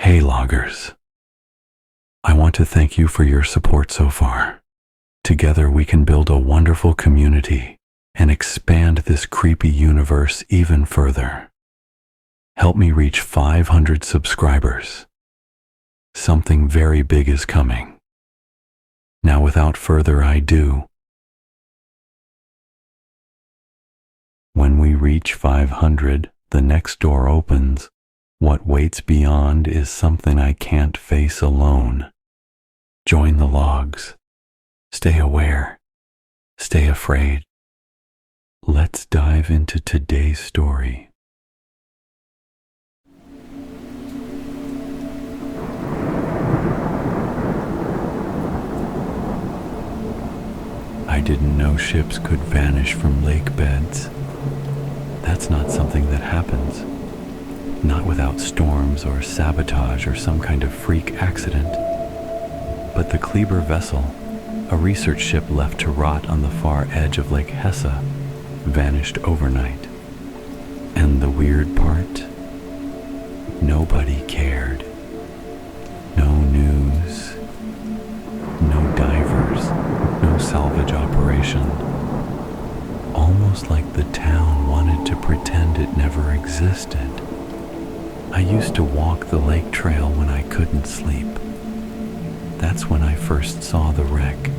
Hey loggers, I want to thank you for your support so far. Together we can build a wonderful community and expand this creepy universe even further. Help me reach 500 subscribers. Something very big is coming. Now without further ado, when we reach 500, the next door opens. What waits beyond is something I can't face alone. Join the logs. Stay aware. Stay afraid. Let's dive into today's story. I didn't know ships could vanish from lake beds. That's not something that happens. Not without storms or sabotage or some kind of freak accident. But the Kleber vessel, a research ship left to rot on the far edge of Lake Hesse, vanished overnight. And the weird part? Nobody cared. No news. No divers. No salvage operation. Almost like the town wanted to pretend it never existed. I used to walk the lake trail when I couldn't sleep. That's when I first saw the wreck.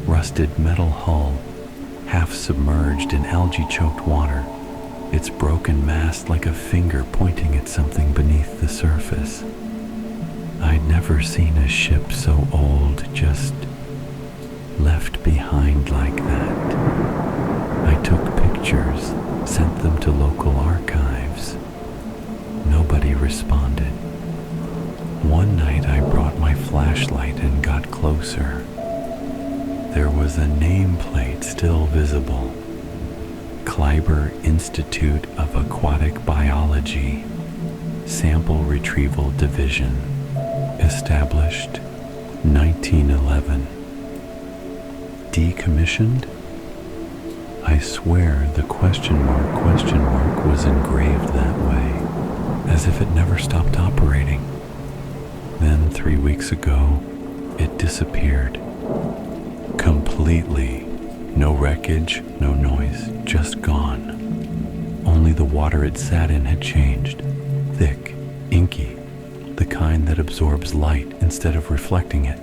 Rusted metal hull, half submerged in algae-choked water, its broken mast like a finger pointing at something beneath the surface. I'd never seen a ship so old just left behind like that. I took pictures, sent them to local archives. Nobody responded. One night I brought my flashlight and got closer. There was a nameplate still visible. Kleber Institute of Aquatic Biology, Sample Retrieval Division, established 1911. Decommissioned? I swear the question mark was engraved that way, as if it never stopped operating. Then 3 weeks ago, it disappeared. Completely. No wreckage, no noise, just gone. Only the water it sat in had changed. Thick, inky, the kind that absorbs light instead of reflecting it.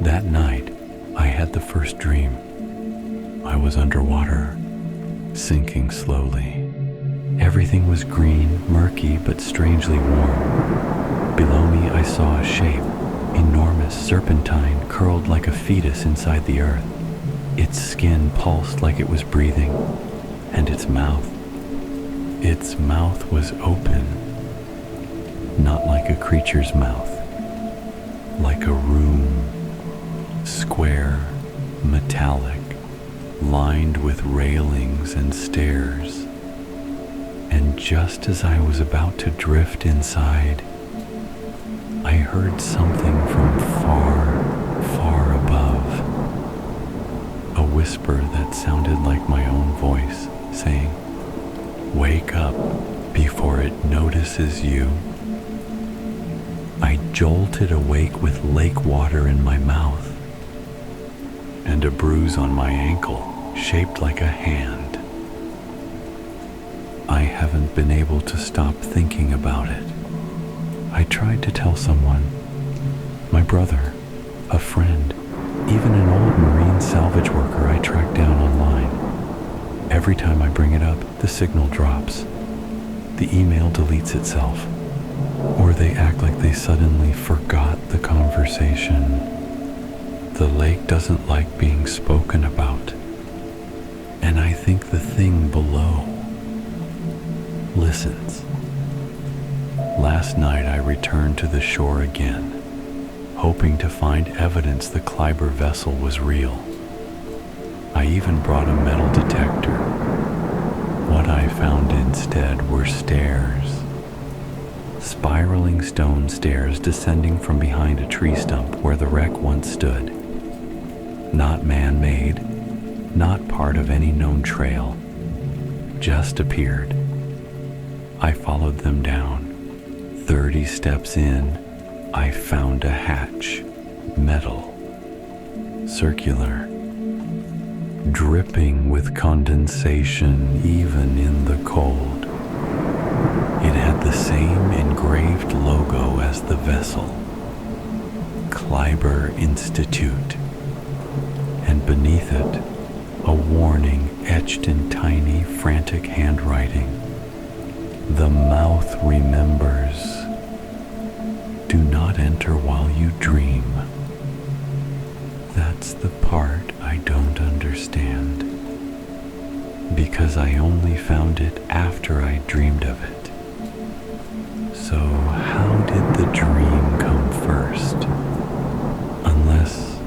That night, I had the first dream. I was underwater, sinking slowly. Everything was green, murky, but strangely warm. Below me, I saw a shape, enormous, serpentine, curled like a fetus inside the earth. Its skin pulsed like it was breathing, and its mouth was open. Not like a creature's mouth, like a room, square, metallic, lined with railings and stairs. And just as I was about to drift inside, I heard something from far, far above. A whisper that sounded like my own voice, saying, "Wake up before it notices you." I jolted awake with lake water in my mouth and a bruise on my ankle shaped like a hand. I haven't been able to stop thinking about it. I tried to tell someone, my brother, a friend, even an old marine salvage worker I tracked down online. Every time I bring it up, the signal drops. The email deletes itself, or they act like they suddenly forgot the conversation. The lake doesn't like being spoken about, and I think the thing below listens. Last night I returned to the shore again, hoping to find evidence the Kleber vessel was real. I even brought a metal detector. What I found instead were stairs. Spiraling stone stairs descending from behind a tree stump where the wreck once stood. Not man-made, not part of any known trail. Just appeared. I followed them down, 30 steps in, I found a hatch, metal, circular, dripping with condensation even in the cold. It had the same engraved logo as the vessel, Kleiber Institute, and beneath it, a warning etched in tiny, frantic handwriting. The mouth remembers. Do not enter while you dream. That's the part I don't understand, because I only found it after I dreamed of it. So how did the dream come first? Unless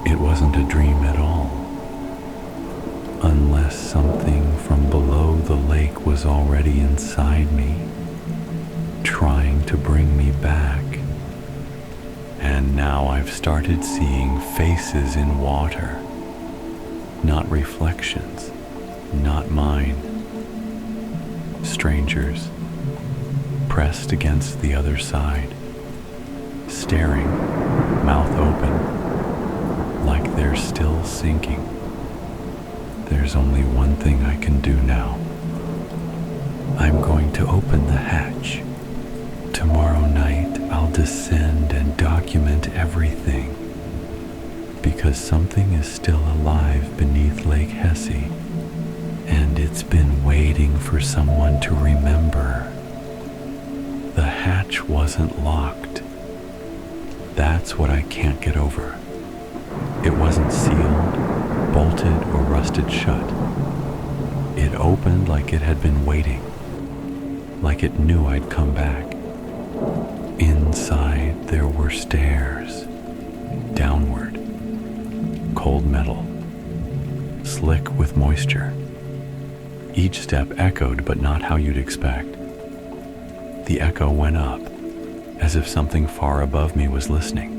it wasn't a dream at all. Unless something from below the lake was already inside me, trying to bring me back. And now I've started seeing faces in water, not reflections, not mine. Strangers, pressed against the other side, staring, mouth open, like they're still sinking. There's only one thing I can do now. I'm going to open the hatch. Tomorrow night I'll descend and document everything, because something is still alive beneath Lake Hesse, and it's been waiting for someone to remember. The hatch wasn't locked. That's what I can't get over. It wasn't sealed, bolted, or rusted shut. It opened like it had been waiting, like it knew I'd come back. Inside there were stairs, downward, cold metal, slick with moisture. Each step echoed, but not how you'd expect. The echo went up, as if something far above me was listening.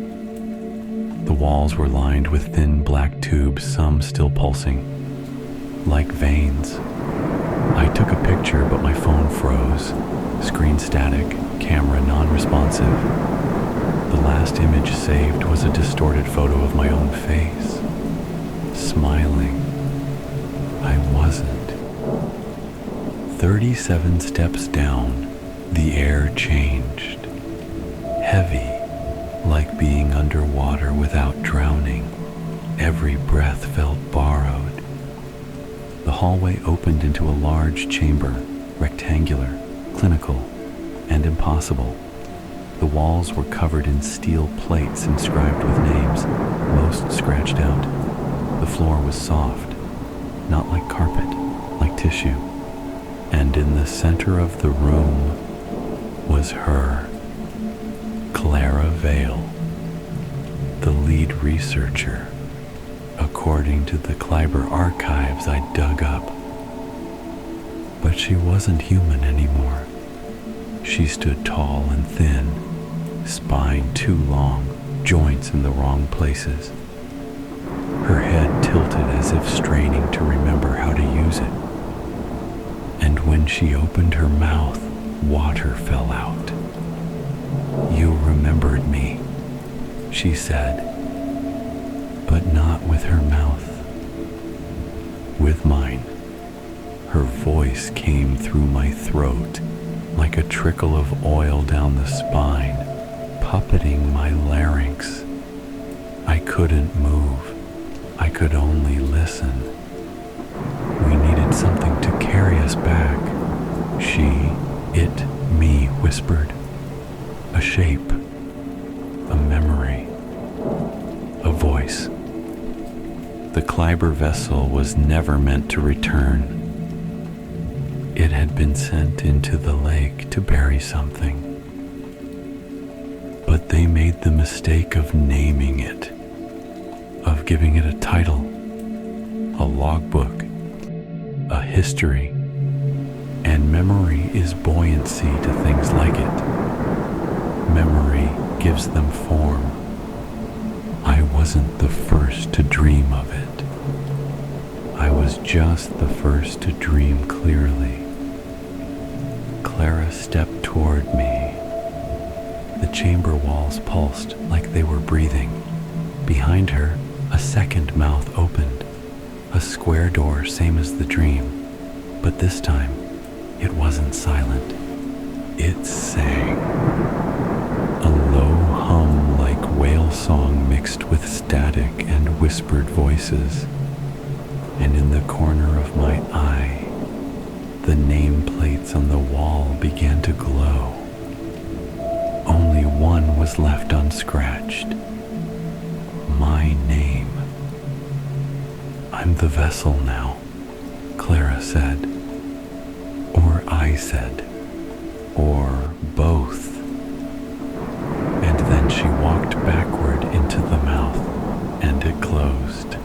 The walls were lined with thin black tubes, some still pulsing, like veins. I took a picture, but my phone froze, screen static, camera non-responsive. The last image saved was a distorted photo of my own face, smiling. I wasn't. 37 steps down, the air changed. Heavy, like being underwater without drowning. Every breath felt borrowed. The hallway opened into a large chamber, rectangular, clinical, and impossible. The walls were covered in steel plates inscribed with names, most scratched out. The floor was soft, not like carpet, like tissue. And in the center of the room was her, Clara Vale, the lead researcher, according to the Kleiber archives I dug up. But she wasn't human anymore. She stood tall and thin, spine too long, joints in the wrong places. Her head tilted as if straining to remember how to use it. And when she opened her mouth, water fell out. "You remembered me," she said, but not with her mouth. With mine. Her voice came through my throat like a trickle of oil down the spine, puppeting my larynx. I couldn't move. I could only listen. We needed something to carry us back. She, it, me whispered. A shape, a memory, a voice. The Kleiber vessel was never meant to return. It had been sent into the lake to bury something. But they made the mistake of naming it, of giving it a title, a logbook, a history. And memory is buoyancy to things like it. Memory gives them form. I wasn't the first to dream of it. I was just the first to dream clearly. Clara stepped toward me, chamber walls pulsed like they were breathing. Behind her, a second mouth opened, a square door same as the dream, but this time it wasn't silent. It sang. A low hum like whale song mixed with static and whispered voices, and in the corner of my eye, the nameplates on the wall began to glow. Only one was left unscratched. My name. "I'm the vessel now," Clara said. Or I said. Or both. And then she walked backward into the mouth, and it closed.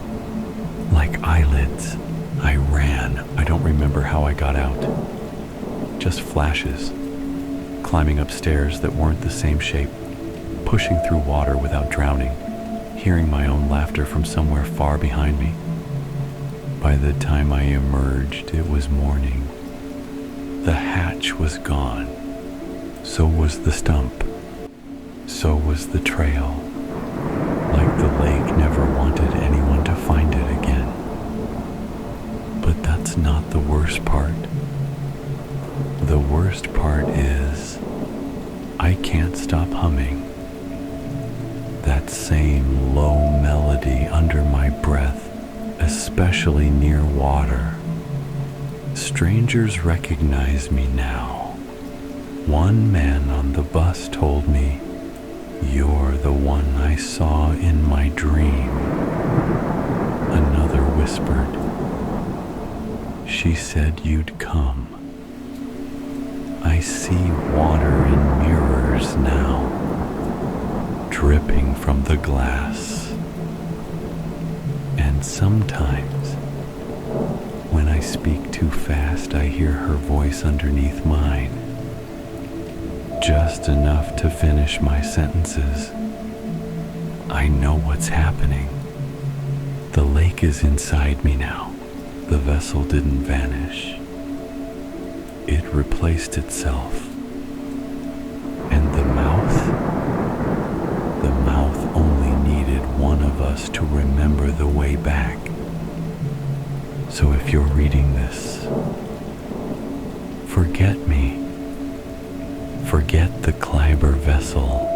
Like eyelids, I ran. I don't remember how I got out. Just flashes. Climbing up stairs that weren't the same shape. Pushing through water without drowning. Hearing my own laughter from somewhere far behind me. By the time I emerged, it was morning. The hatch was gone. So was the stump. So was the trail. Like the lake never wanted anyone to find it again. But that's not the worst part. The worst part is, I can't stop humming. That same low melody under my breath, especially near water. Strangers recognize me now. One man on the bus told me, "You're the one I saw in my dream." Another whispered, "She said you'd come." I see water in mirrors now, dripping from the glass. And sometimes, when I speak too fast, I hear her voice underneath mine. Just enough to finish my sentences. I know what's happening. The lake is inside me now. The vessel didn't vanish. It replaced itself. And the mouth only needed one of us to remember the way back. So if you're reading this, forget me. Forget the Kleiber vessel.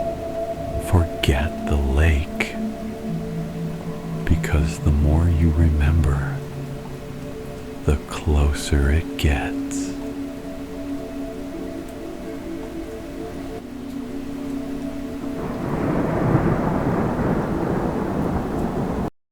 Forget the lake. Because the more you remember, the closer it gets.